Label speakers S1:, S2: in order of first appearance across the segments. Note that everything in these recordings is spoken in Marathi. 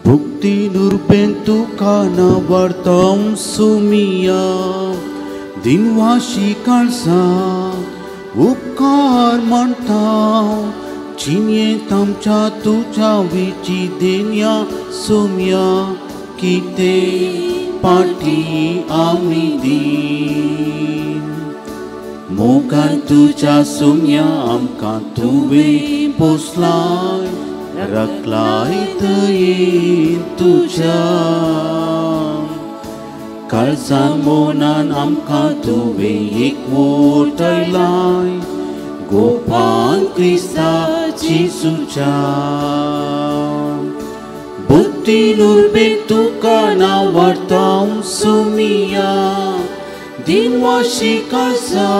S1: Bukti nurbentu kana wartam sumia dinwashi kalsa upkar mantau चिन्ये तमचा तुझा विची देन्या सोम्या किते पाठी आमी दिन मोगान तुझा सोम्या आमका तुवे पोसलाय रखलाय तयेन तुझा काळजान मोनान आमका तुवे एकवटायलाय गोपान Crysta Jesucha Bukti nurbentu kana wartam sumia dinwashi kalsa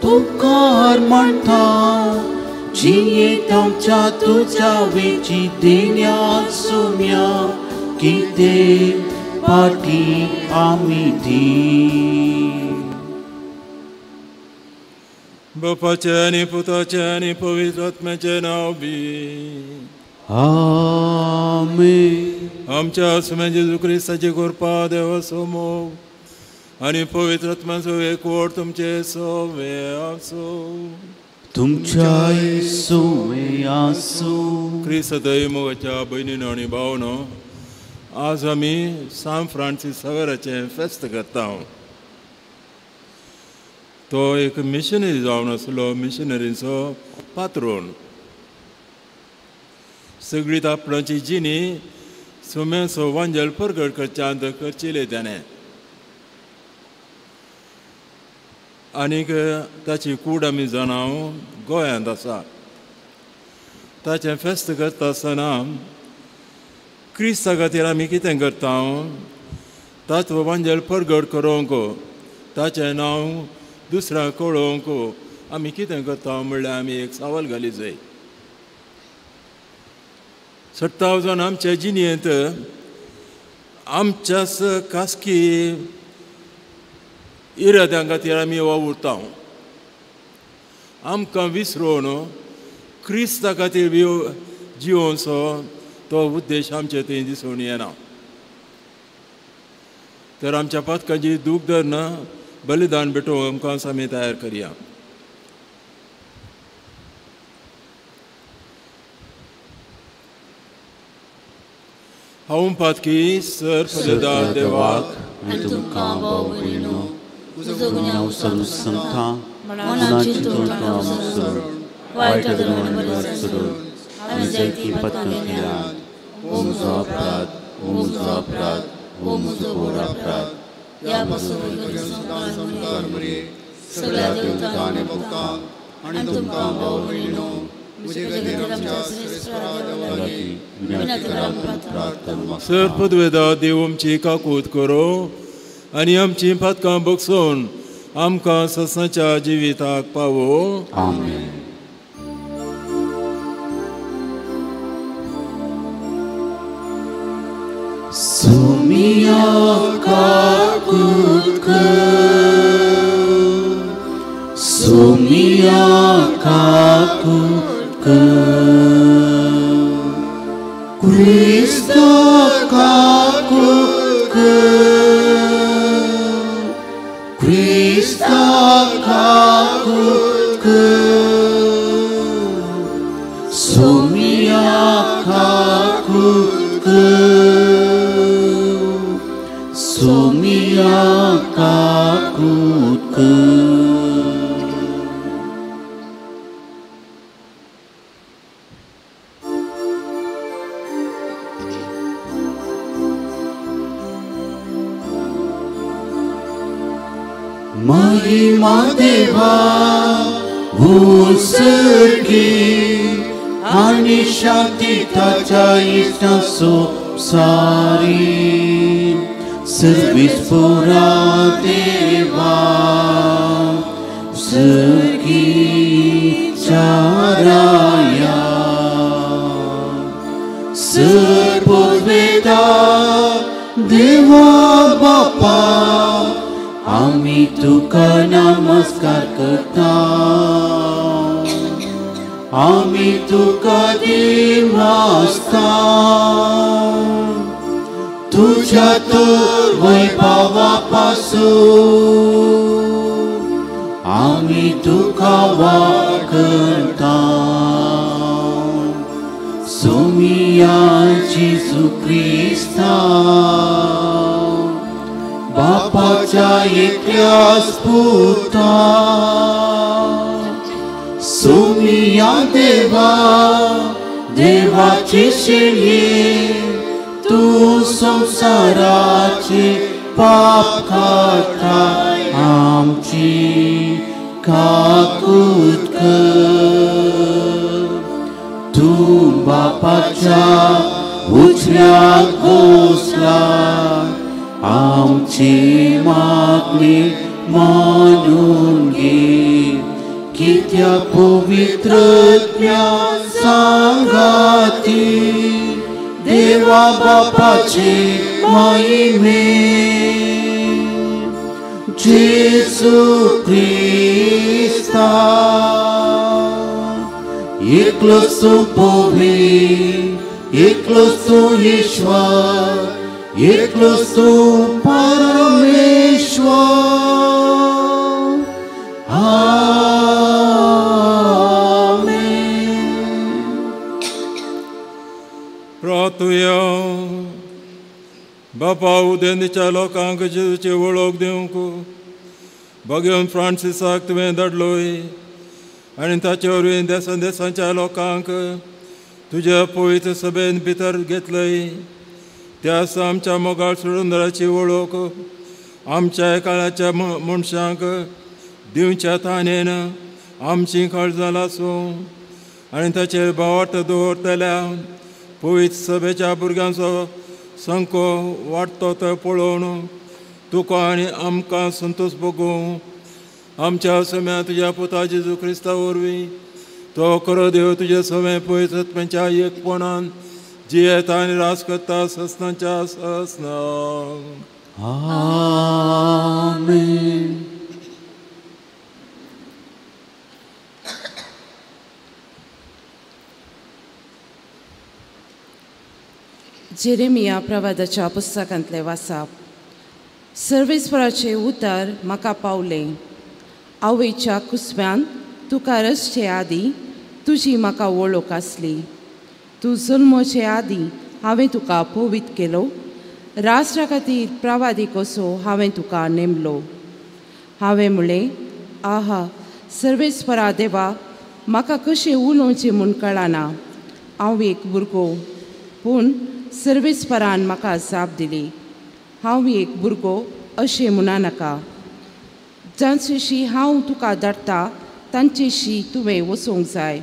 S1: tukar manta चिये तमचा तुझा विची देन्या sumia किते पाठी आमी दिन
S2: Bapaचे आणि पुताचे आणि पवित्र आत्म्याचे नाव बी
S1: आमेन
S2: आमच्या आसम्या जेजू ख्रिस्ताची कृपा देवासमोर आणि पवित्र आत्म्याचो एकवट तुमचे सोवे आसो
S1: तुमच्याय सोवे आसो
S2: ख्रिस्त दैवमोगाच्या भयणीनो आणि भावनो आज आमी सान फ्रांसीस सावेराचे फेस्त करता तो एक मिशनरी जावन आसलो मिशनरीचो पात्रोन सगळी आपणाची जिणी सोम्याचो वांजल परगट करच्यान करचिले त्याने आनीक ताची कूड आमी जाणाव गोंयांत आसा ताचें फेस्त करता आसतना क्रिस्ता खातीर आमी कितें करता ताचो वांजल परगट करूंक ताचें नांव दुसऱ्यांक कळोवंक आमी कितें करता म्हणल्यार आमी एक सवाल घाली जाय 70,000 आमच्या जिणेंत आमच्याच खासगी इराद्यां खातीर आमी वावुरता आमकां विसरोवन क्रिस्ता खातीर जिवोवचो तो उद्देश आमचे थंय दिसून येना तर आमच्या पातकाची दूख धरना बलिदान भेटोवंक आमकां आमी तयार करया हांव पातकी सर बलिदान देवाक
S1: आनी तुमकां भोवयणो तुजो गुन्यांव सरू सांगता मनाची तोंडां सोड वायट धर्मांनी बरें सोडून हांवें जायती पातकां केल्यात हो म्हजो अपराध हो म्हजो अपराध हो म्हजो घोर अपराध या पासून सगळ्या देवतांक आनी भक्तांक आनी तुमकां भोवयणो
S2: सर पदवेदा देव आमची काकूत करो आनी आमची पातकां बगसून आमकां ससाच्या जिविताक पावो
S1: आमेन सोमिया काकूत सोमिया काकूत Cristo काकूत Cristo काकूत सोमिया काकूत सोमिया काकूत महिमा देवा उसर्गी आणि शांती ताच्या इष्टासो सारी सर्विस पुरा देवा उसर्गी चाराया सर्ववेदा देवा बापा आम्ही तुका नमस्कार करता आम्ही तुका देव आसता तुझ्या तूर वैभवापासून आम्ही तुका वाकता सोमिया जेजू ख्रिस्ता बापाच्या एकल्याच पुता सोमिया देवा देवाचे शेळये तू संसाराचे पाप खाता आमची काकूत कर तू बापाच्या उजव्यात बसला आमची मागणी मानून घे कित्या पवित्रत्या सांगाती देवा बापाचे महिमे जेजू ख्रिस्ता एकलोच तू पवित्र एकलोच तू ईश्वर एकलोच तू परमेश्वर आमेन.
S2: प्रार्थुया बापा उदेंदीच्या लोकांक जेजूची वळख दिवंक भगवान फ्रांसिसाक तुवें धाडलोय आनी ताचे वरवीं देसान देशांच्या लोकांक तुज्या पवित्र सभेन भितर घेतलय त्या आमच्या मोगाळ सुंदराची वळख आमच्या काळाच्या मनशांक दिवच्या ताणेन आमची काळजां लासूं आनी ताचेर भावार्थ दवरतल्या पवित्र सभेच्या भुरग्यांचो संको वाडतो तो पळोवन तुका आनी आमकां संतोश भोगूं आमच्या समेत तुज्या पुता जेजू क्रिस्ता वरवीं तो खरो देव तुजे समेत पवित्र आत्म्याच्या एकपणान जियेता आनी रास करता ससनाच्या ससना
S1: आमेन.
S3: जेरेमिया प्रवादाच्या पुस्तकांतले वाचप. सर्वेस्पराचे उतर म्हाका पावले. आवयच्या कुसव्यान तुका रसचे आदी तुजी म्हाका वळख आसली. तूं जल्मचे आदी हांवें तुका पवित्र केलो. राष्ट्रा खातीर प्रवादीक असो हांवें तुका नेमलो. हांवें म्हणलें आहा सर्वेस्परा देवा म्हाका कशें उलोवचें म्हूण कळना. हांव एक भुरगो पूण सर्वेस्परान म्हाका जाप दिली. हांव एक भुरगो अशें म्हणनाका. जांचेशी हांव तुका धाडटा तांचेशी तुवें वचोंक जाय.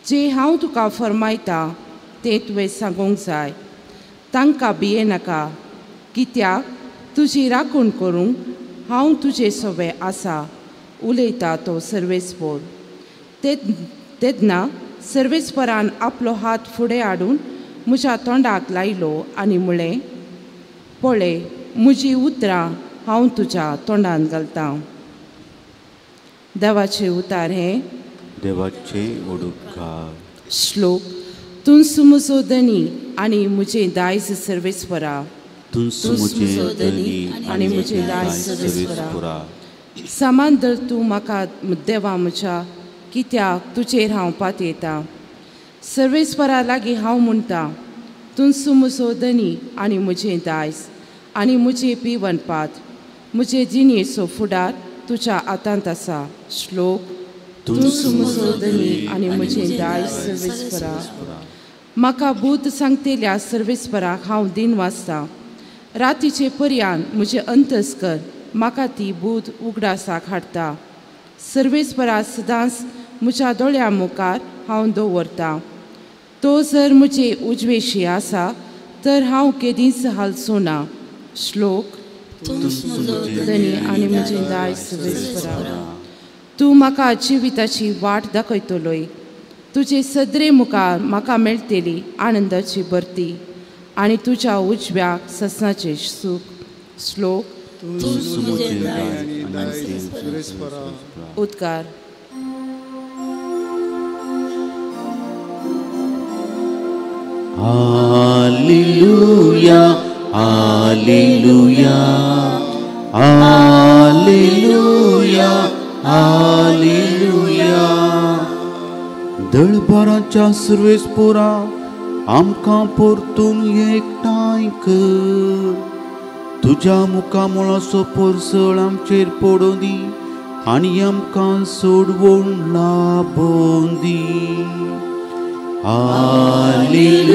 S3: जे हांव तुका फरमायता तें तुवें सांगूंक जाय. तांकां भियेनाका कित्याक तुजी राखण करूंक हांव तुजे सोबे आसा उलयता तो सर्वेस्पर. तेन्ना सर्वेस्परान आपलो हात फुडें हाडून म्हज्या तोंडाक लायलो आनी म्हळें पळय म्हजीं उतरां हांव तुज्या तोंडान घालतां. देवाचें उतार हें
S1: देवाचे ओडुकार.
S3: श्लोक. तुंस म्हजो धनी आनी म्हजें दायज सर्वेस्परा.
S1: तुंस म्हजें धनी
S3: आनी म्हजें दायज सर्वेस्परा. सामान धर तूं म्हाका देवा म्हज्या कित्याक तुजेर हांव पातयेतां. सर्वेस्परा लागीं हांव म्हणटां तुंस म्हजो धनी आनी म्हजें दायज आनी म्हजें पिवणपात. म्हजे जिणेचो फुडार तुज्या हातांत आसा. श्लोक. तुंस म्हजो धनी आनी म्हजें दायज सर्वेस्परा. म्हाका बूत सांगतेल्या सर्वेस्पराक हांव दिन वाचतां. रातीचे पर्यान म्हजें अंतस्कर म्हाका ती बूत उगडासाक हाडटा. सर्वेस्परा सदांच म्हज्या दोळ्यां मुखार हांव दवरतां. तो जर म्हजे उजवेशी आसा तर हांव केदींच हालचो ना. श्लोक. धनी आनी म्हजें दायज सर्वेस्परा. तूं म्हाका जिविताची वाट दाखयतलोय. तुजे सदरे मुखार म्हाका मेळटली आनंदाची भरती आनी तुज्या उजव्याक ससनाचें सूख. श्लोक. उद्गार.
S1: Hallelujah hallelujah hallelujah hallelujah. दळभराच्या सर्वेस्पोरा आमकां परतून एकठांय कर. तुज्या मुखामळाचो परसळ आमचेर पडूं दी आनी आमकां सोडवून लाभोवन दी. Hallelujah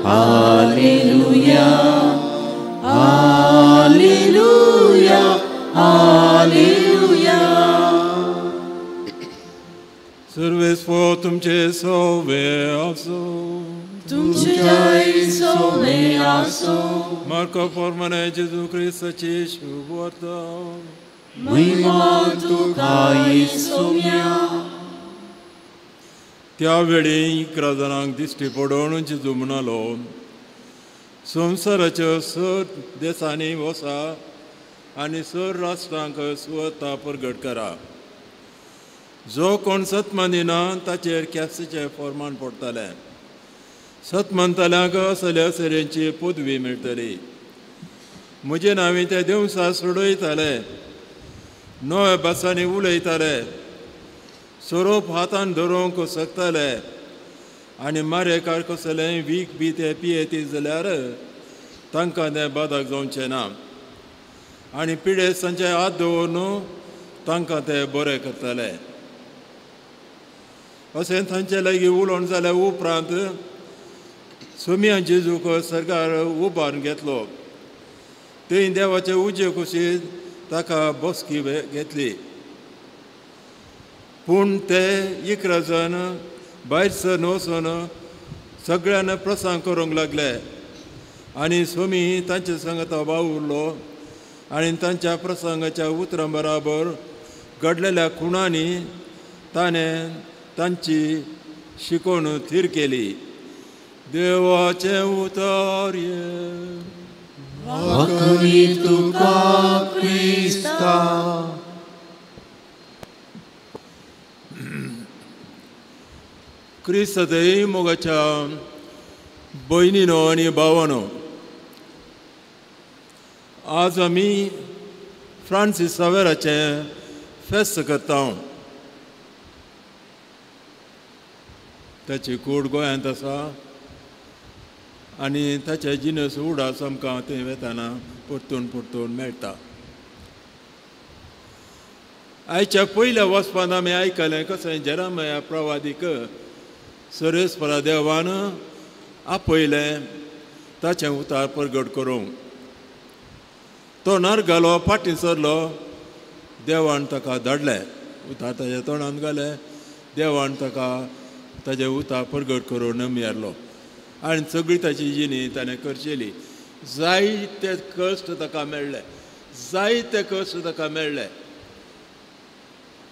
S1: hallelujah hallelujah hallelujah.
S2: सर्वेस्पो तुमचे सोवे आसो.
S4: तुमच्या सोवे आसो.
S2: मार्को पोरमाने जेजू क्रिस्ताची शुभ वार्ता.
S4: महिमा तुका येसुम्या.
S2: त्या वेळी 11 जाणांक दिश्टी पडून जेजू म्हणालो, संवसाराच्या सर देशांनी वचा आनी सर राष्ट्रांक सुवाता परगट करा. जो कोण सत मानिना ताचेर कॅस्टीचें फर्माण पडटलें. सत मानतल्यांक असल्या सेरेंची पदवी मेळटली. म्हजे नांवी ते देवसा सोडयताले, नव्या भासांनी उलयताले, सोरोप हातान धरूंक शकताले आनी मारेकार कसलेंय वीख बी ते पियेती जाल्यार तांकां तें बादाक जावचें ना. आनी पिडेस्तांचे हात दवरून तांकां ते बरें करतले. अशें तांचे लागीं उलोवन जाल्या उपरांत सोम्या जेजूक सरकार उबारून घेतलो. थंय देवाचे उजे कुशीत ताका बसकी घेतली. पूण ते 11 जण भायर सर वचून सगळ्यांना प्रसांग करूंक लागले आनी सोमी तांचे सांगता वावुरलो आनी तांच्या प्रसंगाच्या उतरां बराबर घडलेल्या खुणांनी ताणें तांची शिकोवण थीर केली. देवाचें उतर
S1: वखणी तुका क्रिस्ता.
S2: क्रिस्तय मोगाच्या भयणीनो आनी भावानो, आज आमी फ्रांसीस सावेराचें फेस्त करता. ताची कूड गोंयांत आसा आनी ताचे जिनस उडास आमकां थंय वेताना परतून परतून मेळटा. आयच्या पयल्या वचपांत आमी आयकलें कशें जेरेमिया प्रवादीक सर्वेस्परा देवान आपयलें ताचें उतार परगट करूंक. तोंडार घालो फाटीं सरलो, देवान ताका धाडलें. उतार ताच्या तोंडांत घालें, देवान ताका ताजें उतार परगट करून मेळलो आनी सगळी ताची जिणी ताणें करचेली. जायते कश्ट ताका मेळ्ळे, जायते कश्ट ताका मेळ्ळे,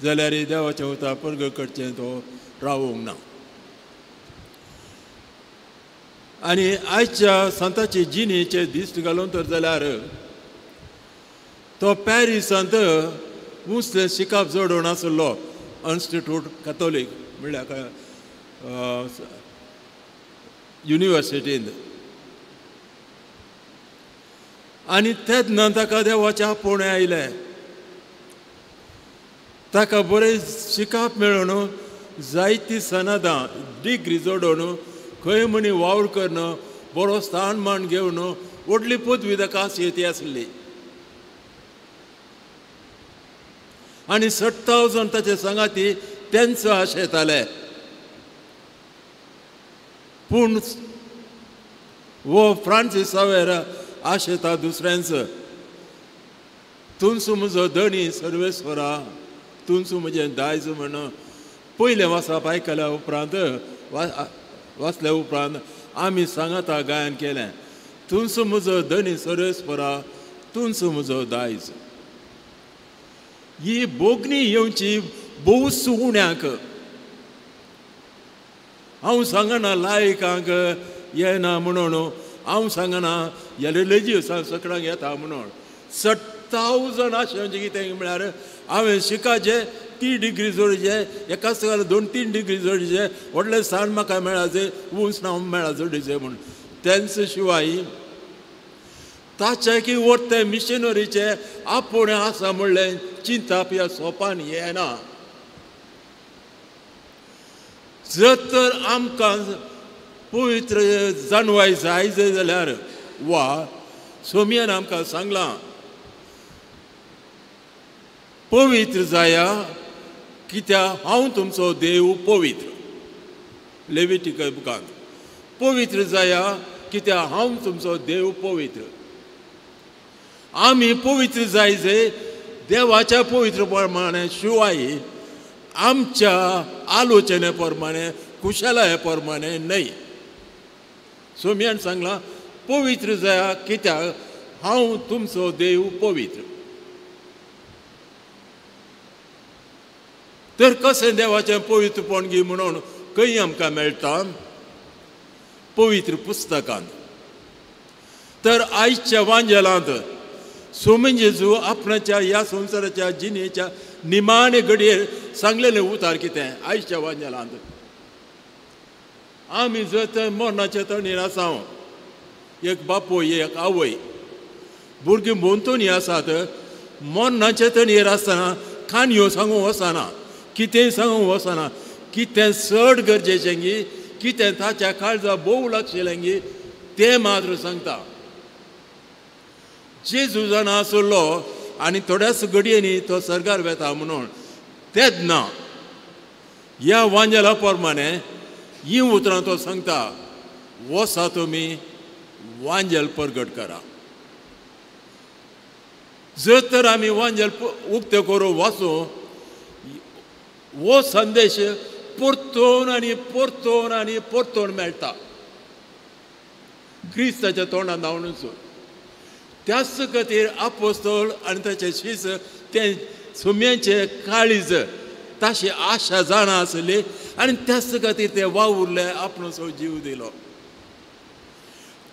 S2: जाल्यार देवाचें उतार परगट करचें तो रावूंक ना. आनी आयच्या संताची जिणेचे दिश्ट घालून तर जाल्यार तो पॅरिसांत मुसलें शिकाप जोडून आसलो इन्स्टिट्यूट कॅथोलीक म्हणल्यार युनिवर्सिटींत. आनी तेन्ना ताका देवाचें आपोवणें आयलें. ताका बरें शिकाप मेळून जायतीं सनदां डिग्री जोडून खंय म्हणी वावर करून बरो स्थान मान घेवन व्हडली पदवी ताका येती आसली. आनी 60,000 ताचे सांगाती तेंच आशेताले. पूण वो फ्रांसीस सावेर आशेता दुसऱ्यांच. तुमचो म्हजो धणी सर्वेस्वरा, तुमचो म्हजें दायज म्हण पयलें वाचप आयकल्या उपरांत वाचल्या उपरांत आमी सांगाता गायन केलें. तुमचो म्हजो धणी सर्वेस्वरा, तुमचो म्हजो दायज. ही बोगणी येवची भोव सुगुण्याक. हांव सांगना लायकांक येना म्हणून, हांव सांगना ह्या रिलिजियसांक सकडांक येता म्हणून. 60,000 आशेंचें कितें म्हळ्यार हांवें शिकाचें, 3 डिग्री जोडचे, एकाच 2-3 डिग्री जोडचे, व्हडलें स्थान म्हाका मेळाचें, उंच नांव मेळा जोडचें म्हूण. तेंच शिवाय ताचे की वरते मिशनरीचे आपूण आसा म्हणलें चिंताप ह्या सोपान येना. जर तर आमकां पवित्र जाणवाय जाय जाल्यार वा सोमयान आमकां सांगलां पवित्र जाया कित्याक हांव तुमचो देव पवित्र. लेविटिकल बुकांत पवित्र जाया कित्याक हांव तुमचो देव पवित्र. आमी पवित्र जायचे देवाच्या पवित्र प्रमाणे शिवाय आमच्या आलोचने प्रमाणे कुशलाये प्रमाणे न्हय. सोमयान सांगला पवित्र जाया कित्याक हांव तुमचो देव पवित्र. तर कशें देवाचें पवित्रपण गी म्हणून खंय आमकां मेळटा पवित्र पुस्तकांत. तर आयच्या वांजेलांत सोमन जेजू आपणाच्या ह्या संवसाराच्या जिणेच्या निमाणे घडयेर सांगलेलें उतार कितें आयच्या वांजेलांत. आमी जर तर मरणाच्या तणीर आसा एक बापोय एक आवय भुरगीं बोंतून आसात मरणाच्या तणयेर आसतना काणयो सांगूंक वचना कितेंय सांगूंक वचना. कितें चड गरजेचें गी कितें ताच्या काळजा भोव लागशिल्लें गी तें मात्र सांगता. जेजू जाणा आसलो आनी थोड्याच घडयेनी तो सर्गार वेता म्हणून तेच ना. ह्या वांजेला प्रमाणे ही उतरां तो सांगता वसा तुमी वांजेल परगट करा. जर तर आमी वांजेल उक्ते करून वाचूं वो संदेश परतून आनी परतून आनी परतून मेळटा क्रिस्ताच्या तोंडान धांवनूच. त्याच खातीर आपोस्तोल आनी ताचे शिस ते सोम्यांचे काळीज ताशी आशा जाणा आसली आनी त्याच खातीर ते वावुरले आपणोचो जीव दिलो.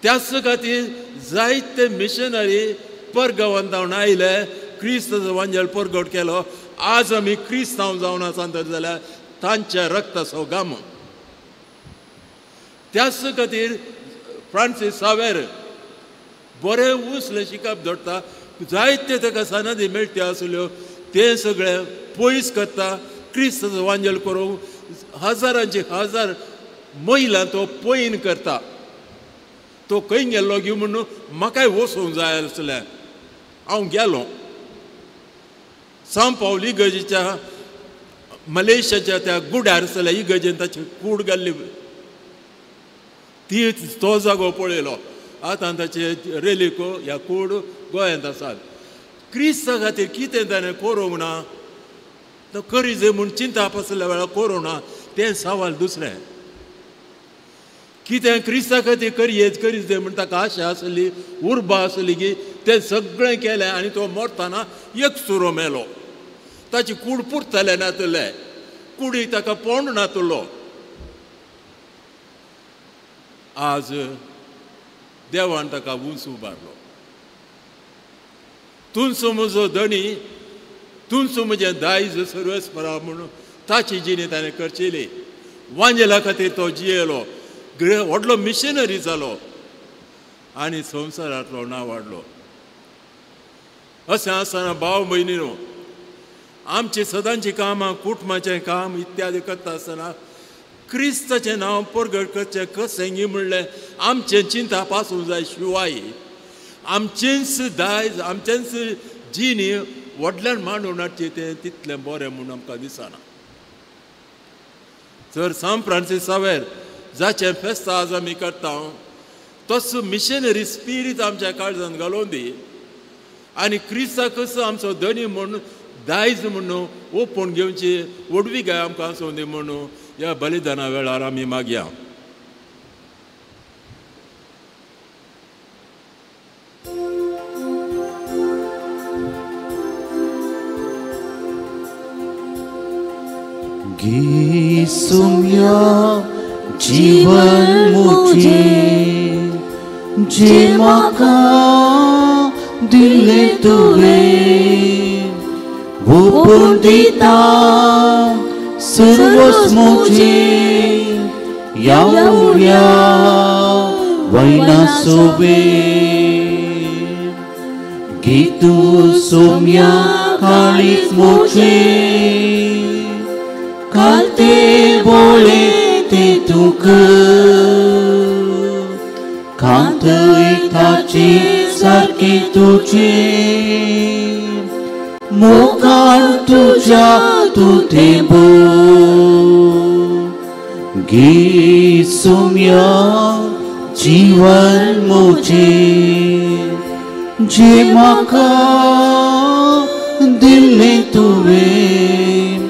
S2: त्याच खातीर जायते मिशनरी परगांवांत जावन आयले क्रिस्ताचो वांजेल परगट केलो. आज आमी क्रिस्तांव जावन आसात जाल्यार तांच्या रक्ताचो घाम. त्याच खातीर फ्रांसीस सावेर बरें उसलें शिकप धरता. जायते ताका सनदी मेळट्यो आसल्यो ते सगळे पयस करता क्रिस्ताचो वांजेल करूंक हजारांची हजार महिला तो पयन करता. तो खंय गेल्लो गी म्हणून म्हाकाय वचूंक जाय आसलें हांव गेलो. सांव पावल इगर्जेच्या मलेशियाच्या त्या गुड्यार आसल्या इगर्जेन ताची कूड घाल्ली ती तो जागो पळयलो. आतां ताचे रेलीको ह्या कूड गोंयांत आसात. क्रिस्ता खातीर कितें ताणें करूंक ना तो करीत म्हूण चिंताप आसल्या वेळार करूं ना तें सवाल दुसरें. कितें क्रिस्ता खातीर करीत म्हूण ताका आशा आसली उर्बा आसली की तें सगळें केलें आनी तो मरतना एक सुरो मेलो. ताची कूड पुरतलें नातलें कुडीक ताका पोंड नातलो. आज देवान ताका उंच उबारलो. तुमचो म्हजो धणी तुमचो म्हजें दायज सर्वेस्परा म्हणून ताची जिणी ताणें करचिली. वांजेला खातीर तो जियेलो व्हडलो मिशनरी जालो आनी संवसारांतलो नांव वाडलो. अशें आसतना भाव भयणीनो आमची सदांची कामां कुटुंबाचें काम इत्यादी करता आसतना क्रिस्ताचें नांव परगट करचें कशें गी म्हणलें आमचें चिंता पासूंक जाय शिवाय आमचेंच दायज आमचेंच जिणी व्हडल्यान मांडून हाडची तें तितलें बरें म्हूण आमकां दिसना. जर सांव फ्रांसीस सावेर जाचें फेस्त आज आमी करता तसो मिशनरी स्पिरीट आमच्या काळजांत घालून दी आनी क्रिस्ता कसो आमचो धनी म्हूण दायज म्हणून ओपून घेवची वडवी गाय आमकां आसूं दी म्हणून ह्या बलिदाना वेळार आमी मागया.
S1: गी सोम्या जीवन मुझे जे म्हाका दिले तुवें ओपून दिता सर्वच मुझे या उड्या वयना सोबे की तू सोम्या काळीच मोचे कालते बोळे ते तुक कांत इताची सारखी तुझे मोकान तुझ्या तू थेंबो गी सोम्या जीवन मोचे जे म्हाका दिल्ले तुवें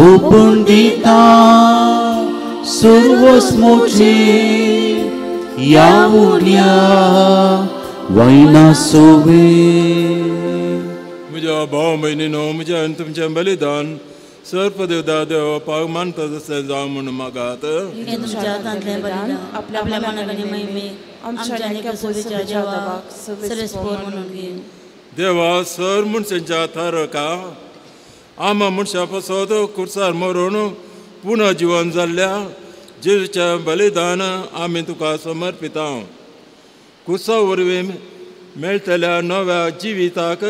S1: ओपून दिता सर्वस मोचे या उड्या वायना सोवे
S2: म्हज्या भाव भयणीनो म्हज्या आनी तुमचें बलिदान सर्पदेवता देव पाग मानता तशें जावं म्हूण मागात
S3: आपल्या मनाने महिमे आमच्या
S2: देवा सर मनशांच्या थारका आमा मनशां पासत कुर्सार मरून पुनः जिवन जाल्ल्या जेजूचें बलिदान आमी तुका समर्पिता कुर्सा वरवीं मेळटल्या नव्या जिविताक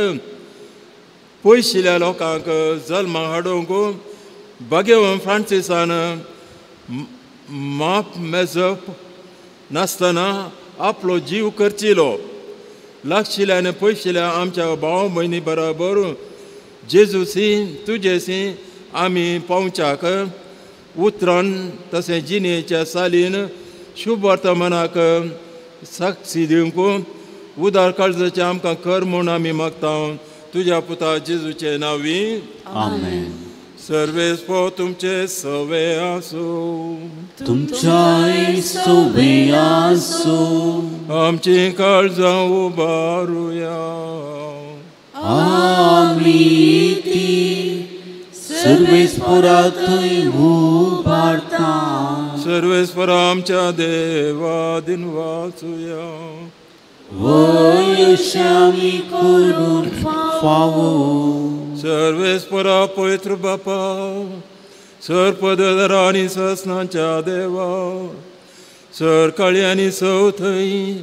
S2: पयशिल्ल्या लोकांक जल्मा हाडूंक भगवान फ्रांसिसान माप मेजप नासतना आपलो जीव करचिलो लागशिल्ल्या आनी पयशिल्ल्या आमच्या भाव भयणी बरोबर जेजूसी तुजेसी आमी पावच्याक उतरान तशें जिणेच्या सालीन शुभ वर्तमानाक साक्षी दिवंक उदार काळजाचें आमकां कर म्हूण आमी मागता तुझ्या पुता जेजूचे नावी
S1: आमेन
S2: सर्वेस्पो तुमचे सवे आसो
S1: तुमच्या सवे आसो
S2: आमची काळजां उबारुया
S1: आमी ती सर्वेस्परा थंय उबारता
S2: सर्वेस्परा आमच्या देवा दिन वाचुया
S1: वयशामी करून फावो
S2: सर्वेस्परा पवित्र बापा सर्पदर आनी ससनाच्या देवा सर काळी आनी सवथई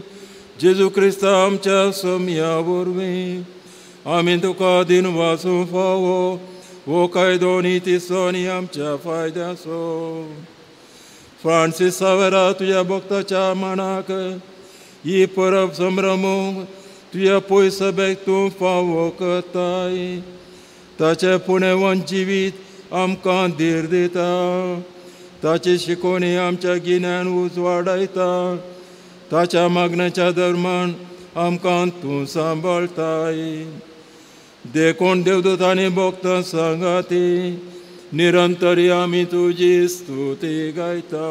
S2: जेजू क्रिस्त आमच्या सोम्या वरवीं आमी तुका दिन वाचूंक फावो वो कायदो नितीचो आनी आमच्या फायद्याचो फ्रांसीस सावेरा तुझ्या भक्ताच्या मनाक ही परब संभ्रमूंक तुझ्या पय सभेक तूं फावो करताय ताचे पुणेवन जिवीत आमकां धीर दिता ताची शिकोवणी आमच्या गिन्यान उज वाडयता ताच्या मागण्याच्या दरम्यान आमकां तूं सांबाळताय देखून देवदूतांनी भक्तां सांगाती निरंतरी आमी तुजी स्तुती गायता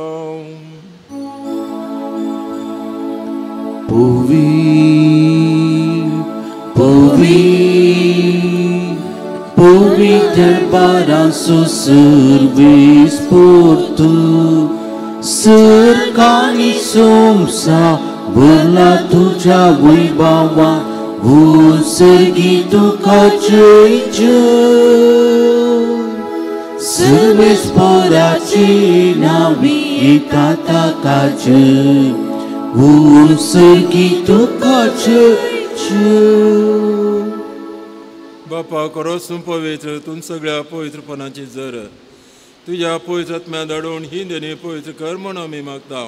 S1: Puviter para su service por tu Cercani somsa Băla tuja vibava Vusărghitu ca cei cer Service para cina Vitata ca cei Vusărghitu ca cei
S2: बापा करोसून पवित्र तूं सगळ्या पवित्रपणाची जर तुझ्या पवित्रत्म्या धाडून ही देणी पवित्र कर म्हूण आमी मागता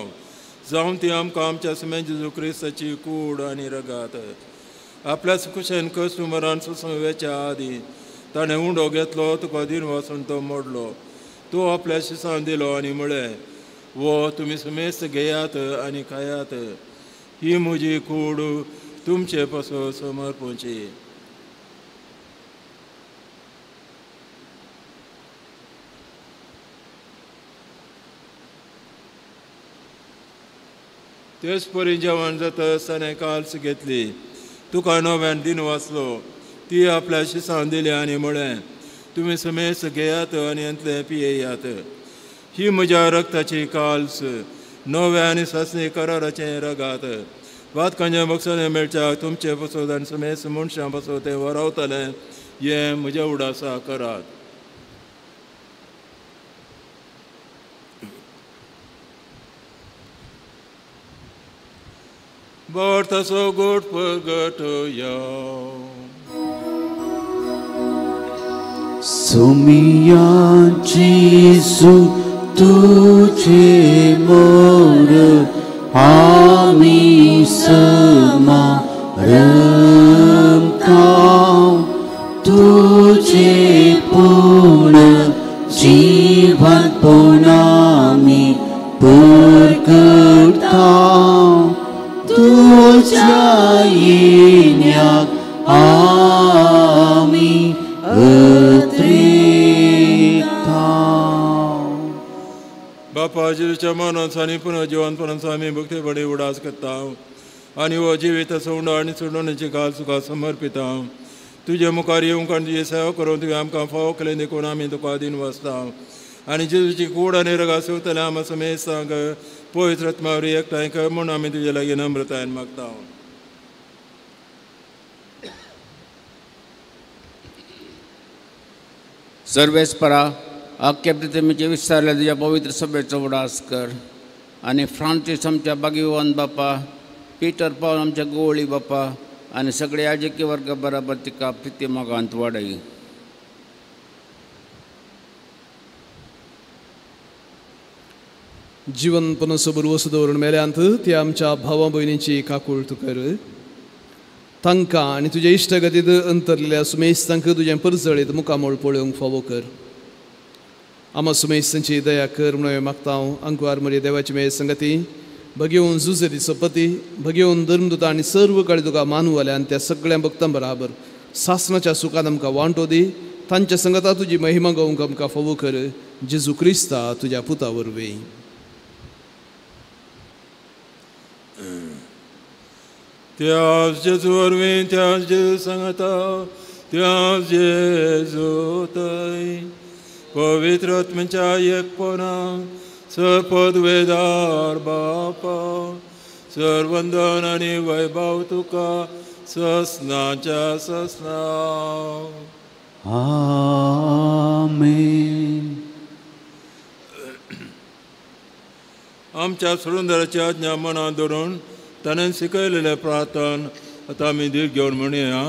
S2: जावं ती आमकां आमच्या समेत जेजू क्रिस्ताची कूड आनी रगात आपल्या कुशेन कस्टमरान सुसंवेच्या आदी ताणें उंडो घेतलो तुका दिन वाचून तो मोडलो तो आपल्या शिसान दिलो आनी म्हळें वो तुमी समेस्त घेयात आनी खायात ही म्हजी कूड तुमचे पासो समर्पूची तेच परी जेवण जाता आसतना काल्स घेतली तुका नव्यान दिन वाचलो ती आपल्या शिसान दिली आनी म्हळें तुमी समेस्त घेयात आनी अंतले पियेयात ही म्हज्या रक्ताची काल्स नव्या आनी सासणी कराराचे रगात वातकांचे बक्षांनी मेळच्याक तुमचे पासत आनी समेस्त मनशां पासत तें वरावतलें हें म्हज्या उडासा करात बावरताचो गोड परगटया.
S1: सोमिया जेजू तुझे मोर आमी समारंभाव तुझे पूर्ण जीवन पुनामी परगटाव तुझ्या येण्याक आमी
S2: बापा जेजूच्या मनांचो आनी पुनः जिवंतपणांचो आमी भक्ती बडे उडास करता आनी हो जिवीत सोडून आनी सोडूनची काल तुका समर्पिता. तुजे मुखार येवंक आनी तुजी सेवा करून तुवें आमकां फावो केलें देखून आमी तुका दिन वचता आनी जेजूची कूड आनी रगा सेवतले आमी समेत सांग पवित्र आत्मावरी एकठांय कर म्हूण आमी तुजे लागीं नम्रतायेन मागता.
S5: सर्वेस्परा अख्ख्या पृथ्वीचे विस्तारल्या तुझ्या पवित्र सभेचो उडास कर आनी फ्रांसीस आमच्या भाग्यवान बापा, पीटर पावन आमच्या गोवळी बापा आनी सगळे याजकीय वर्ग बराबर तिका प्रिती मोगांत वाडय.
S6: जीवन पुनसबूर वसू दवरून मेल्यांत ती आमच्या भावा भयणीची काकूळट कर. तांकां आनी तुज्या इश्टगतींत अंतरलेल्या सुमेस्तांक तुजें परजळीत मुखामोळ पळोवंक फावो कर. आमा सुमेस्तांची दया कर म्हणून हांवें मागता. अंकुआर मरी देवाची मेळ संगती भगेवन झुजरीचो पती भगेवन धर्मदूता आनी सर्व काळी तुका मानूवाल्या आनी त्या सगळ्या भक्तां बराबर सासणाच्या सुखान आमकां वांटो दी. तांच्या संगता तुजी महिमा गावंक आमकां फावो कर. जेजू क्रिस्ता तुज्या पुता वरवीं.
S2: त्याच जेजू वरवीं त्याच जेजू सांगता त्याच जेजू थंय पवित्र आत्म्याच्या एकपणान सपदवेदार बापा सर्वंदन आनी वैभव तुका ससनाच्या ससना.
S1: आमेन.
S2: आमच्या सुरुंदराची आज्ञा मनात धरून ताणें शिकयलेलें प्रार्थन आतां आमी दीक घेवन म्हणया.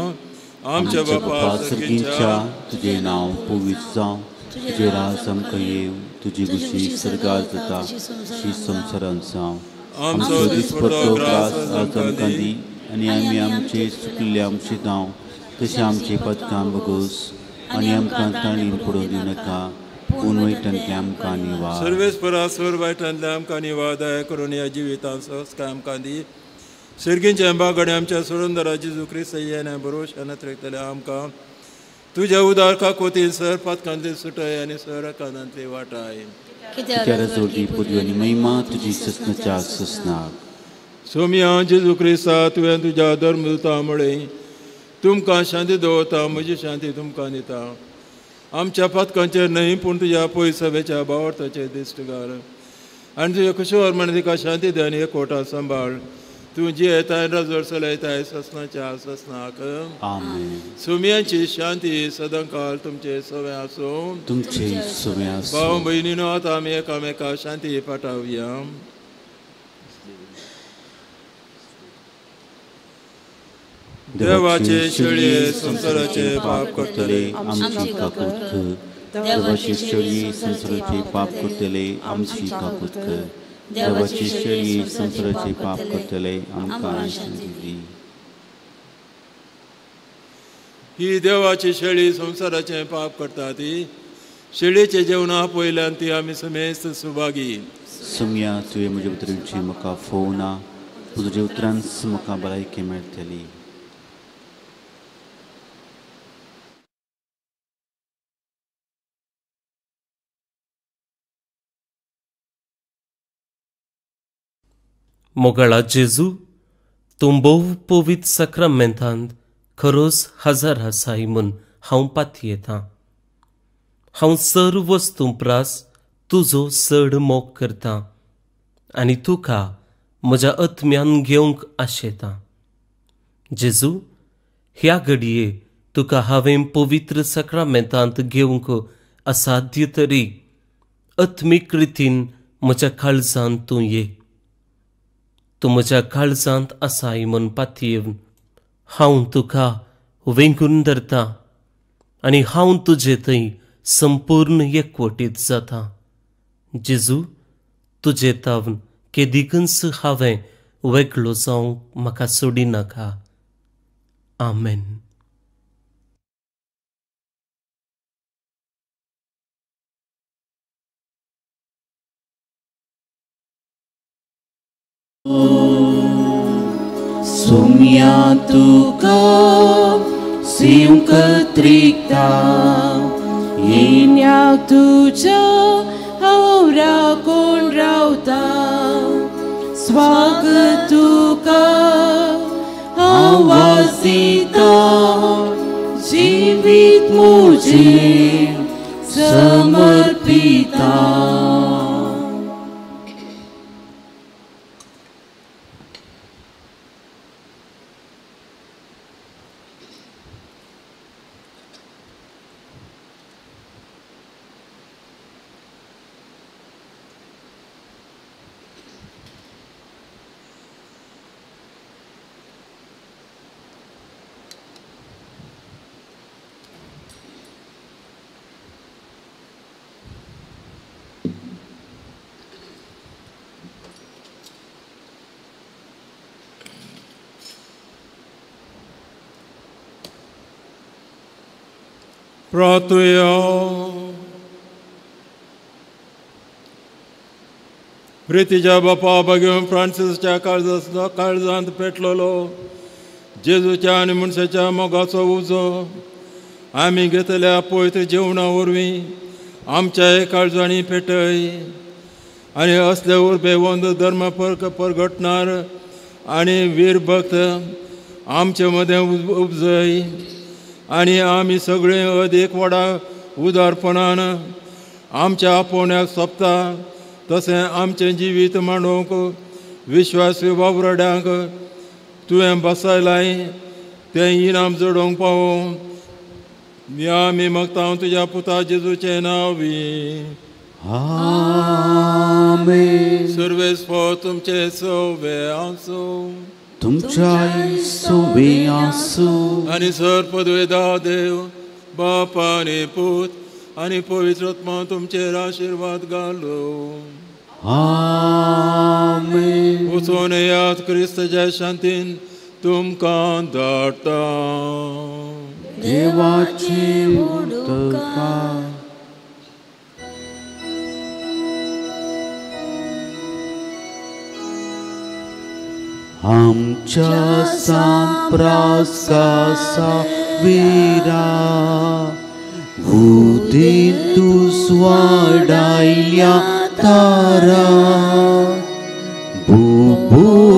S2: आमच्या बापा
S1: सर्गीच्या तुजें नांव पवित्र जावं, तुजें राज आमकां येव, तुजी कुशी सर्गार जाता शी संवसारांत जावं. आमचो दिसपट्टो ग्रास आज आमकां दी आनी आमी आमचे चुकल्ले आमचे दाव तशें आमचे पदकां बगोस आनी आमकां ताणीन पडोवं दिवं नाका पूण वायटांतल्यान आमकां निवार.
S2: सर्वेस्परा सर वायटांतल्यान आमकां निवार दया करून ह्या जिवितांत संस्कार आमकां दी. सर्गीच्या बागडे आमच्या सुरंदरा जेजू क्रिस्त येण्या भरोशान रयतले आमकां तुज्या उदार काकोतीन सर पदकांतली सुटय आनी सर कांदांतली वाटाय.
S1: कित्याक जोडी पदवी आनी महिमा तुजी ससनाच्या ससनाक.
S2: सोम्या जेजू क्रिस्ता तुवें तुज्या धर्मदूता मळय तुमकां शांती दवरता, म्हजी शांती तुमकां दिता. आमच्या पदकांचेर न्हय पूण तुज्या पळय सभेच्या भावार्थाचेर दिश्ट घाल आनी तुज्या कुशवर म्हण तिका शांती दी आनी एकवटां सांबाळ. तूं जी येताय रजवड चलयताय ससनाच्या ससनाक.
S1: आमेन.
S2: सुमयांची शांती सदांकाळ तुमचे सवे आसूं.
S1: तुमचे सवे आसूं.
S2: भाव भयणीनो आतां आमी एकामेका शांती पाठवया. देवाचे शेळये संसाराचे पाप करतले
S1: आमची काकूट कर. देवाची शेळये संसाराचे पाप करतले आमची काकूट कर. देवाची शेळये संसाराचे पाप करतले आमकां शांती दी.
S2: ही देवाची शेळी संसाराचे पाप करता ती शेळयेचे जेवणा पयल्यान ती आमी समेस्त सुभागी.
S1: सुम्या तुवें म्हज्या उतरांची म्हाका फोव ना तुज्या उतरांच म्हाका भलायकी मेळटली.
S7: मोगळा जेजू तूं भोव पवित्र सक्रामेंतांत खरोच हजर आसाय म्हूण हांव पाती येतां. हांव सर्व वस्तू प्रास तुजो चड मोग करतां आनी तुका म्हज्या आत्म्यान घेवंक आशेतां. जेजू ह्या घडये तुका हांवें पवित्र सक्रामेंतांत घेवंक असाध्य तरी आत्मीक रितीन म्हज्या काळजांत तूं ये. तूं म्हज्या काळजांत आसाय म्हूण पातयेवन हांव तुका वेंगून धरतां आनी हांव तुजे थंय संपूर्ण एकवटीत जाता. जेजू, तुजे तावन केदीकच हांवें वेगळो जावंक म्हाका सोडी नाका. आमेन.
S4: Sumia tuka siung ketrikta
S3: येण्याव तुझ्या हावरा कोण रावता. स्वागत तुका हांव वासिता जिवीत म्हजें समर्पिता.
S2: प्रार्थया. प्रितीच्या बापा भगवान फ्रांसिसच्या काळजांत पेटलेलो जेजूच्या आनी मनशाच्या मोगाचो उजो आमी घेतल्या पयत जेवणा वरवीं आमच्या काळजांनी पेटय आनी असले उर्बे वंद धर्म परगटणार आनी वीर भक्त आमचे मदें उपजय आनी आमी सगळे अदीक व्हडा उदारपणान आमच्या आपोवण्याक सोंपता तशें आमचें जिवीत मांडूंक विश्वासी वावरड्यांक तुवें बसयलाय तें इनाम जोडोवंक पावों. आमी मागता तुज्या पुता जेजूचें नांवी.
S1: आमेन.
S2: सर्वेस्पर तुमचे सवे आसूं.
S1: तुमच्या सोबे आसूं.
S2: आनी सर्पद्वेदा देव बाप आनी पूत आनी पवित्र आत्मा तुमचेर आशिर्वाद घालो.
S1: आमेन.
S2: वचून येयात क्रिस्ताच्या शांतीन तुमकां धाडटा.
S1: देवाची मुक्तकाय. आमच्या सांप्रासा विरा उदित तू स्वाडायल्या तारा बुबुलादी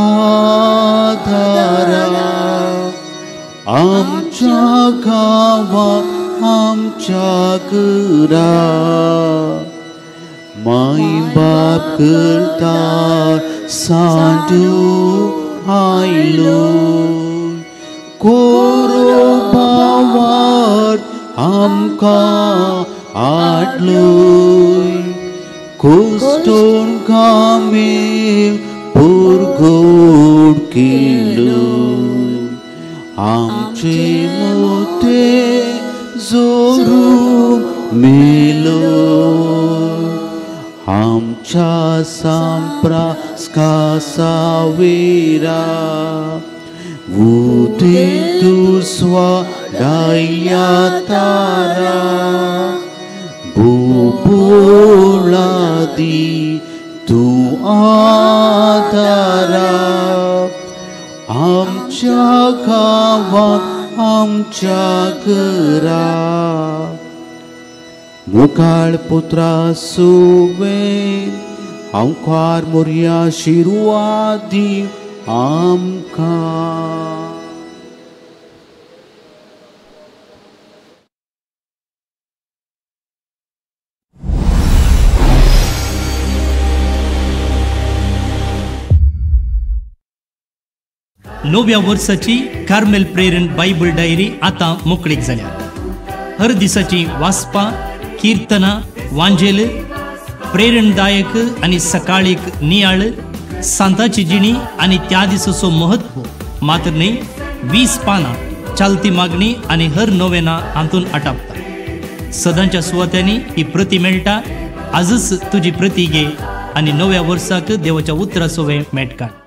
S1: आधारा आमच्या गावा आमच्या घरा माई बाप करता सांडू आयलो कोरो भावार आमकां आडलोय कोस्टोन कामे पुरगोड केलो आमचे मोते जोरू मेलो आमच्या सांप्रास्कासा वेरा उदे तू स्वाडायल्या तारा बुबुलादी तू आधारा आमच्या गावात आमच्या घरा मुखार पुत्रा सुवेन आमकार मोरया आशिर्वादी आमकां
S8: नव्या वर्साची कार्मेल प्रेरण बायबल डायरी आता मोकळीक जाल्या. हर दिसाची वाचपां कीर्तनां वांजेल प्रेरणदायक आणि सकाळीक नियाळ सांताची जिणी आणि त्या दिसाचो महत्व मात्र नाही 20 पानां चालती मागणी आणि हर नोवेना हातून आटापता सदांच्या सुवात्यांनी ही प्रती मेळटा आजच तुझी प्रती घे आणि नव्या वर्साक देवाच्या उतराचो वेळ मेटकाड.